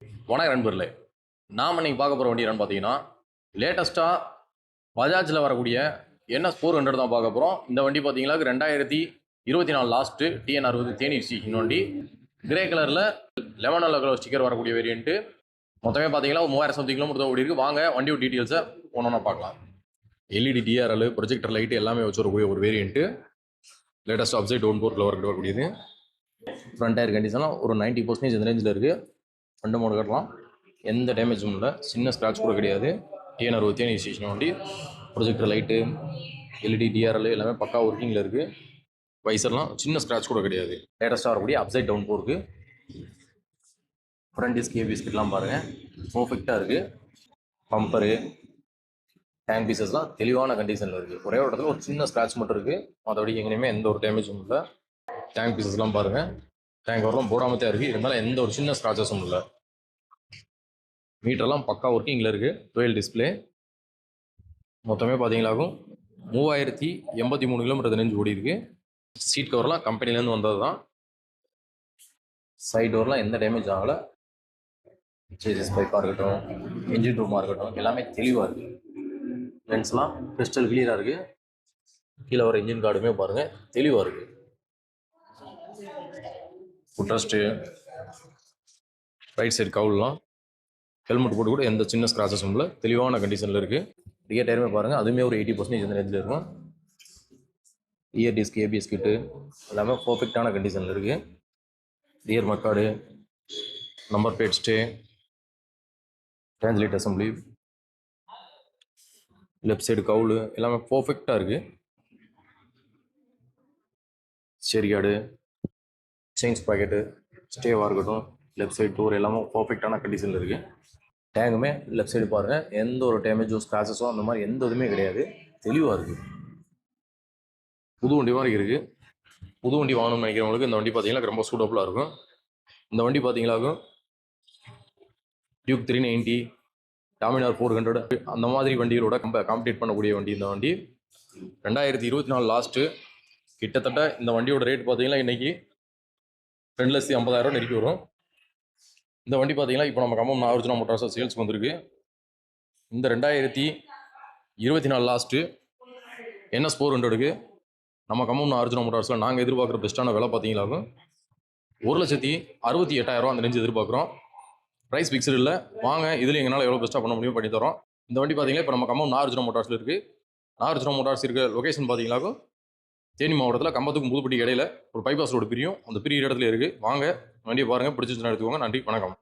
வணக்கம் நண்பர்களே. நாம் இன்னைக்கு பார்க்க போகிற வண்டி என்னன்னு பார்த்தீங்கன்னா, லேட்டஸ்ட்டாக பஜாஜில் வரக்கூடிய என்எஸ் 400 தான் பார்க்க போகிறோம். இந்த வண்டி பார்த்தீங்கன்னா 2024 லாஸ்ட்டு TN60 தேனி ஸ்டேஷன் வண்டி. கிரே கலரில் லெமன் எல்லோ கலர் ஸ்டிக்கர் வரக்கூடிய வேரியண்ட்டு. மொத்தமே பார்த்தீங்கன்னா 3000 சம்திங் கிலோமீட்டர் தான் ஓடி இருக்கு. வாங்க வண்டியோட டீட்டெயில்ஸை ஒன்றா பார்க்கலாம். எல்இடி டிஆர்எல் ப்ரொஜெக்டர் லைட்டு எல்லாமே வச்சு வரக்கூடிய ஒரு வேரியண்ட்டு. லேட்டஸ்ட் அப்சைட் டவுன் போர்ட்டில் வரக்கூடியது. ஃப்ரண்ட் டயர் கண்டிஷன்லாம் ஒரு 90% இந்த ரேஞ்சில் இருக்குது. ஃப்ரண்ட் மோடு கட்டலாம், எந்த டேமேஜும் இல்லை, சின்ன ஸ்க்ராட்ச் கூட கிடையாது. TN60 தேனி ஸ்டேஷன் வண்டி. ப்ரொஜெக்டர் லைட்டு எல்இடி டிஆர்எல் எல்லாமே பக்கா ஒர்க்கிங்கில் இருக்குது. வைசர்லாம் சின்ன ஸ்க்ராட்ச் கூட கிடையாது. லேட்டஸ்ட்டாக வரக்கூடிய அப்சைட் டவுன் போர்க்கு. ஃப்ரண்ட் டிஸ்க் பிஸ்கெட்லாம் பாருங்கள், பர்ஃபெக்டாக இருக்குது. பம்பரு டேங்க் பீசஸ்லாம் தெளிவான கண்டிஷனில் இருக்குது. ஒரே ஒரு இடத்துல ஒரு சின்ன ஸ்க்ராட்ச் மட்டும் இருக்குது, மற்றபடி எங்கேயுமே எந்த ஒரு டேமேஜும் இல்லை. டேங்க் பீசஸ்லாம் பாருங்கள், டேங்க் வரலாம் போடாமல் தான் இருக்குது, இருந்தாலும் எந்த ஒரு சின்ன ஸ்க்ராச்சஸும் இல்லை. மீட்டர்லாம் பக்கா ஒர்க்கிங்கில் இருக்குது. Twelve display. மொத்தமே பார்த்தீங்களாகும் 3083 கிலோமீட்டர் ரேஞ்ச் ஓடி இருக்குது. சீட் கவர்லாம் கம்பெனிலேருந்து வந்தது தான். சைட் டோர்லாம் எந்த டேமேஜ் ஆகலை. சேசஸ் பைப்பாக இருக்கட்டும், இன்ஜின் ரூமாக இருக்கட்டும், எல்லாமே தெளிவாக இருக்குது. லென்ஸ்லாம் கிறிஸ்டல் கிளியராக இருக்குது. கீழே வர இன்ஜின் கார்டுமே பாருங்கள் தெளிவாக இருக்குது. ஃபுட்ரஸ்ட்டு ரைட் சைடு கவுல்லாம் ஹெல்மெட் போட்டு கூட எந்த சின்ன ஸ்க்ராச்சஸும் இல்லை, தெளிவான கண்டிஷனில் இருக்குது. ரியர் டயருமே பாருங்கள், அதுவுமே ஒரு 80% இந்த ரேஞ்சில் இருக்கும். இயர் டிஸ்க் ஏபிஎஸ் கிட்டு எல்லாமே பர்ஃபெக்டான கண்டிஷனில் இருக்குது. Rear mudguard, number plate stay, translate assembly, left side cowl எல்லாமே பர்ஃபெக்டாக இருக்குது. ஸ்டேரியாடு, செயின்ஸ் பாக்கெட்டு, ஸ்டேவாக இருக்கட்டும், லெஃப்ட் சைடு டூர் எல்லாமே பர்ஃபெக்டான கண்டிஷனில் இருக்குது. டேங்குமே லெஃப்ட் சைடு பாருங்கள், எந்த ஒரு டேமேஜோ ஸ்க்ராச்சஸோ அந்த மாதிரி எந்த இதுவுமே கிடையாது, தெளிவாக இருக்குது. புது வண்டி மாதிரி இருக்குது. புது வண்டி வாங்கணும்னு நினைக்கிறவங்களுக்கு இந்த வண்டி பார்த்தீங்கன்னா ரொம்ப சூட்டபுளாக இருக்கும். இந்த வண்டி பார்த்தீங்களாக்கும் டியூக் 390, டாமினார் 400 அந்த மாதிரி வண்டிகளோட காம்பீட் பண்ணக்கூடிய வண்டி இந்த வண்டி. 2024 லாஸ்ட்டு. கிட்டத்தட்ட இந்த வண்டியோட ரேட் பார்த்தீங்கன்னா இன்றைக்கி 2,50,000 நெருக்கி வரும். இந்த வண்டி பார்த்தீங்கன்னா இப்போ நம்ம கம்பம் நாகார்ஜுனா மோட்டார்ஸ் சேல்ஸ்க்கு வந்திருக்கு. இந்த 2024 லாஸ்ட்டு NS 400க்கு நம்ம கம்பம் நாகார்ஜுனா மோட்டார்ஸில் நாங்கள் எதிர்பார்க்குற பெஸ்ட்டான விலை பார்த்தீங்களாக்கும் 1,68,000 அந்த ரேஞ்சு எதிர்பார்க்குறோம். ப்ரைஸ் ஃபிக்ஸ்டு இல்லை. வாங்க இதில் எங்களால் எவ்வளோ பெஸ்ட்டாக பண்ண முடியும் பண்ணி தரோம். இந்த வண்டி பார்த்தீங்கன்னா இப்போ நம்ம கம்பம் நாகார்ஜுனா மோட்டார்ஸில் இருக்குது. நாகார்ஜுனா மோட்டார்ஸ் இருக்கிற லொக்கேஷன் பார்த்தீங்களாக்கும் தேனி மாவட்டத்தில் கம்பத்துக்கும் புதுப்பட்டி இடையில ஒரு பைபாஸ் ரோடு பிரியும். அந்த பிரியிற இடத்துல இருக்குது. வாங்க வண்டியை பாருங்கள், பிடிச்சிச்சுன்னா எடுத்துக்கோங்க. நன்றி, வணக்கம்.